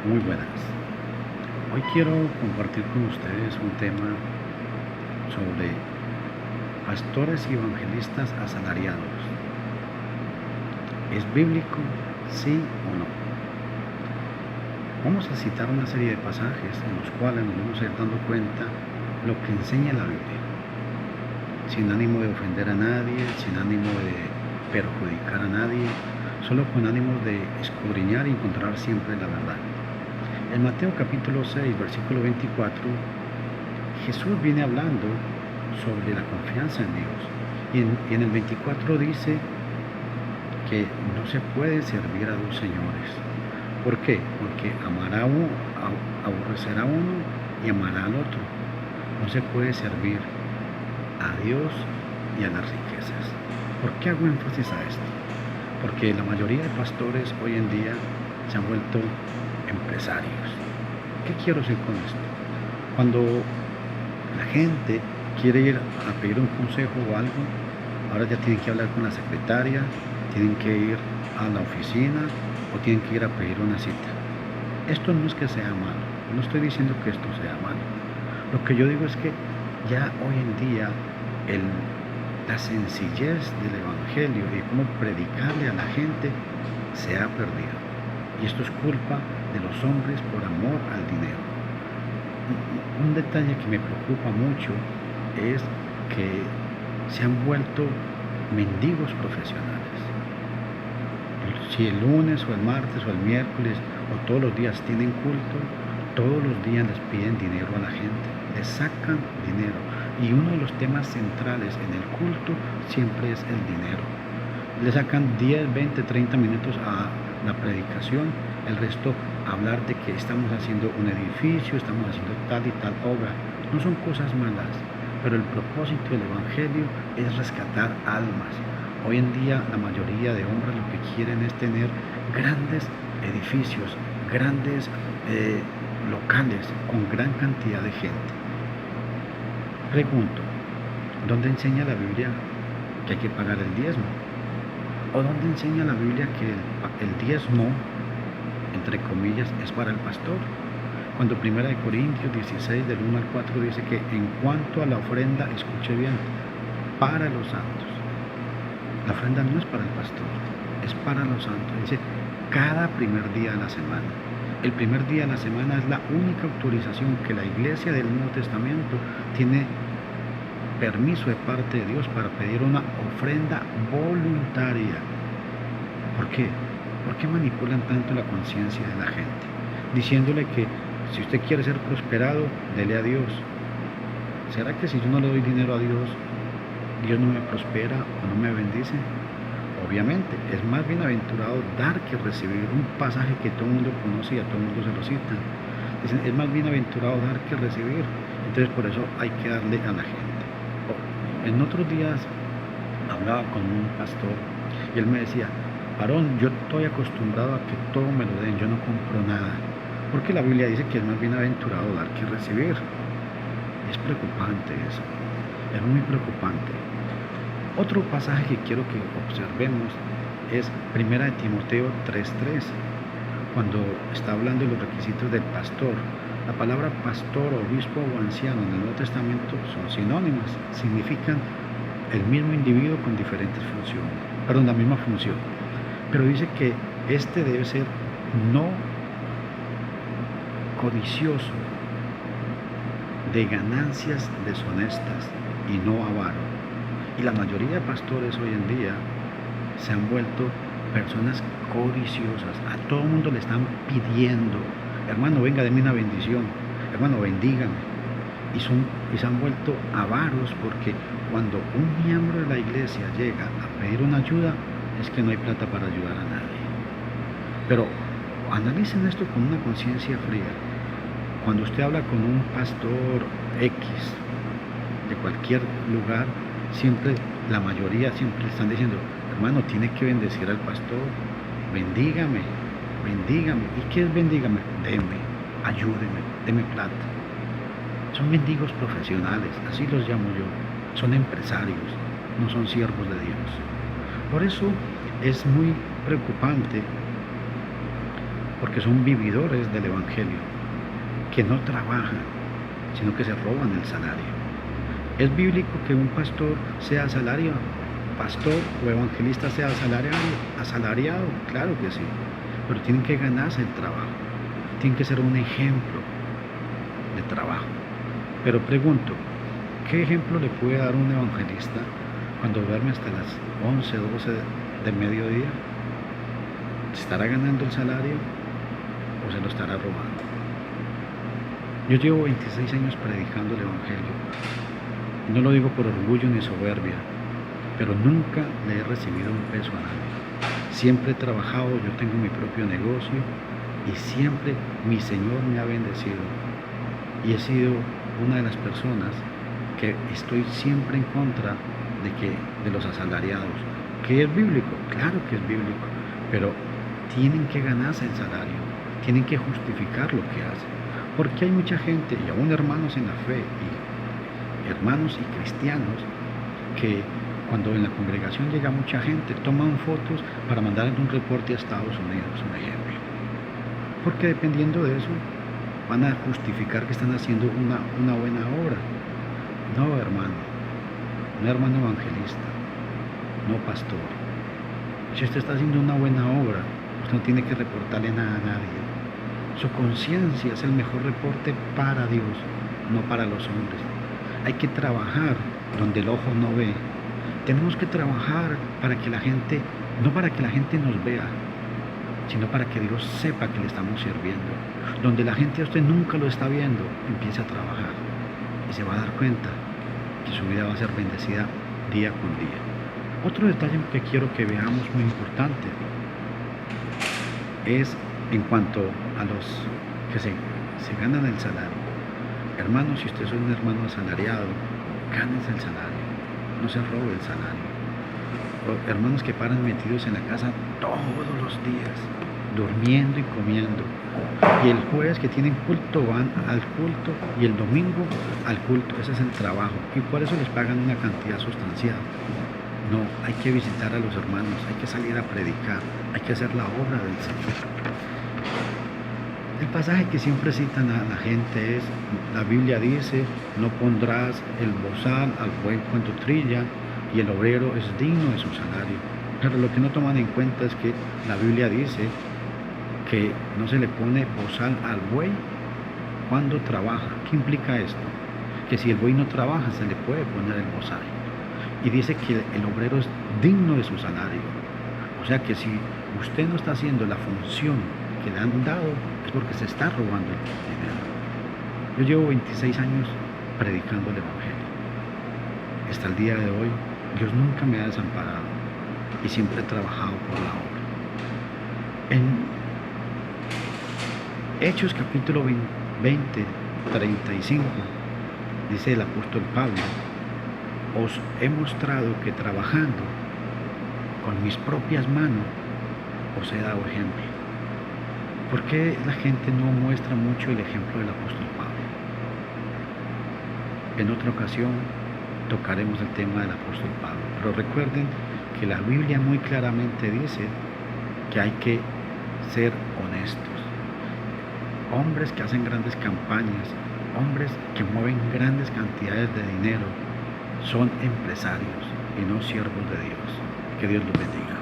Muy buenas. Hoy quiero compartir con ustedes un tema sobre pastores y evangelistas asalariados. ¿Es bíblico? ¿Sí o no? Vamos a citar una serie de pasajes en los cuales nos vamos a ir dando cuenta lo que enseña la Biblia, sin ánimo de ofender a nadie, sin ánimo de perjudicar a nadie, solo con ánimo de escudriñar y encontrar siempre la verdad. En Mateo capítulo 6, versículo 24, Jesús viene hablando sobre la confianza en Dios. Y en el 24 dice que no se puede servir a dos señores. ¿Por qué? Porque aborrecerá a uno y amará al otro. No se puede servir a Dios y a las riquezas. ¿Por qué hago énfasis a esto? Porque la mayoría de pastores hoy en día se han vuelto empresarios. ¿Qué quiero decir con esto? Cuando la gente quiere ir a pedir un consejo o algo, ahora ya tienen que hablar con la secretaria, tienen que ir a la oficina o tienen que ir a pedir una cita. Esto no es que sea malo, no estoy diciendo que esto sea malo. Lo que yo digo es que ya hoy en día la sencillez del evangelio y cómo predicarle a la gente se ha perdido. Y esto es culpa de los hombres por amor al dinero. Un detalle que me preocupa mucho es que se han vuelto mendigos profesionales. Si el lunes o el martes o el miércoles o todos los días tienen culto, todos los días les piden dinero a la gente, les sacan dinero. Y uno de los temas centrales en el culto siempre es el dinero. Le sacan 10, 20, 30 minutos a la predicación, el resto hablar de que estamos haciendo un edificio, estamos haciendo tal y tal obra. No son cosas malas, pero el propósito del evangelio es rescatar almas. Hoy en día la mayoría de hombres lo que quieren es tener grandes edificios, grandes locales con gran cantidad de gente. Pregunto, ¿dónde enseña la Biblia que hay que pagar el diezmo? ¿O dónde enseña la Biblia que el diezmo, entre comillas, es para el pastor? Cuando 1 Corintios 16, del 1 al 4, dice que en cuanto a la ofrenda, escuche bien, para los santos. La ofrenda no es para el pastor, es para los santos. Dice, cada primer día de la semana. El primer día de la semana es la única autorización que la iglesia del Nuevo Testamento tiene permiso de parte de Dios para pedir una ofrenda voluntaria. ¿Por qué? ¿Por qué manipulan tanto la conciencia de la gente? Diciéndole que si usted quiere ser prosperado, dele a Dios. ¿Será que si yo no le doy dinero a Dios, Dios no me prospera o no me bendice? Obviamente, es más bienaventurado dar que recibir. Un pasaje que todo el mundo conoce y a todo el mundo se lo citan. Dicen, es más bienaventurado dar que recibir. Entonces por eso hay que darle a la gente. En otros días hablaba con un pastor y él me decía, varón, yo estoy acostumbrado a que todo me lo den, yo no compro nada. Porque la Biblia dice que es más bienaventurado dar que recibir. Es preocupante eso, es muy preocupante. Otro pasaje que quiero que observemos es 1 Timoteo 3:3, cuando está hablando de los requisitos del pastor. La palabra pastor, obispo o anciano en el Nuevo Testamento son sinónimas, significan el mismo individuo con diferentes funciones, la misma función. Pero dice que este debe ser no codicioso de ganancias deshonestas y no avaro. Y la mayoría de pastores hoy en día se han vuelto personas codiciosas. A todo el mundo le están pidiendo, hermano, venga, deme una bendición, hermano, bendígame. Y se han vuelto avaros porque cuando un miembro de la iglesia llega a pedir una ayuda, es que no hay plata para ayudar a nadie. Pero analicen esto con una conciencia fría. Cuando usted habla con un pastor X de cualquier lugar, siempre, la mayoría siempre están diciendo, hermano, tiene que bendecir al pastor, bendígame. ¿Y qué es bendígame? Deme, ayúdeme, deme plata. Son mendigos profesionales, así los llamo yo. Son empresarios, no son siervos de Dios. Por eso es muy preocupante porque son vividores del Evangelio, que no trabajan, sino que se roban el salario. ¿Es bíblico que un pastor sea pastor o evangelista sea asalariado? Claro que sí, pero tienen que ganarse el trabajo, tienen que ser un ejemplo de trabajo. Pero pregunto, ¿qué ejemplo le puede dar un evangelista cuando duerme hasta las 11, 12 del mediodía? ¿Se estará ganando el salario o se lo estará robando? Yo llevo 26 años predicando el Evangelio. No lo digo por orgullo ni soberbia, pero nunca le he recibido un peso a nadie. Siempre he trabajado, yo tengo mi propio negocio y siempre mi Señor me ha bendecido. Y he sido una de las personas que estoy siempre en contra de los asalariados. ¿Que es bíblico? Claro que es bíblico, pero tienen que ganarse el salario, tienen que justificar lo que hacen. Porque hay mucha gente, y aún hermanos en la fe, y hermanos y cristianos, que cuando en la congregación llega mucha gente, toman fotos para mandar un reporte a Estados Unidos, un ejemplo. Porque dependiendo de eso, van a justificar que están haciendo una buena obra. No, hermano, no hermano evangelista, no pastor. Si usted está haciendo una buena obra, usted no tiene que reportarle nada a nadie. Su conciencia es el mejor reporte para Dios, no para los hombres. Hay que trabajar donde el ojo no ve. Tenemos que trabajar para que la gente, no para que la gente nos vea, sino para que Dios sepa que le estamos sirviendo. Donde la gente a usted nunca lo está viendo, empiece a trabajar y se va a dar cuenta que su vida va a ser bendecida día con día. Otro detalle que quiero que veamos muy importante es en cuanto a los que se ganan el salario. Hermanos, si usted es un hermano asalariado, gánese el salario, no se robe el salario. O hermanos que paran metidos en la casa todos los días, durmiendo y comiendo, y el jueves que tienen culto van al culto y el domingo al culto. Ese es el trabajo, y por eso les pagan una cantidad sustancial. No, hay que visitar a los hermanos, hay que salir a predicar, hay que hacer la obra del Señor. El pasaje que siempre citan a la gente es, la Biblia dice, no pondrás el bozal al buey cuando trilla, y el obrero es digno de su salario. Pero lo que no toman en cuenta es que la Biblia dice que no se le pone bozal al buey cuando trabaja. ¿Qué implica esto? Que si el buey no trabaja, se le puede poner el bozal. Y dice que el obrero es digno de su salario. O sea que si usted no está haciendo la función que le han dado, es porque se está robando el dinero. Yo llevo 26 años predicando el Evangelio. Hasta el día de hoy, Dios nunca me ha desamparado y siempre he trabajado por la obra. En Hechos capítulo 20, 35, dice el apóstol Pablo, os he mostrado que trabajando con mis propias manos os he dado ejemplo. ¿Por qué la gente no muestra mucho el ejemplo del apóstol Pablo? En otra ocasión tocaremos el tema del apóstol Pablo, pero recuerden que la Biblia muy claramente dice que hay que ser honestos. Hombres que hacen grandes campañas, hombres que mueven grandes cantidades de dinero, son empresarios y no siervos de Dios. Que Dios los bendiga.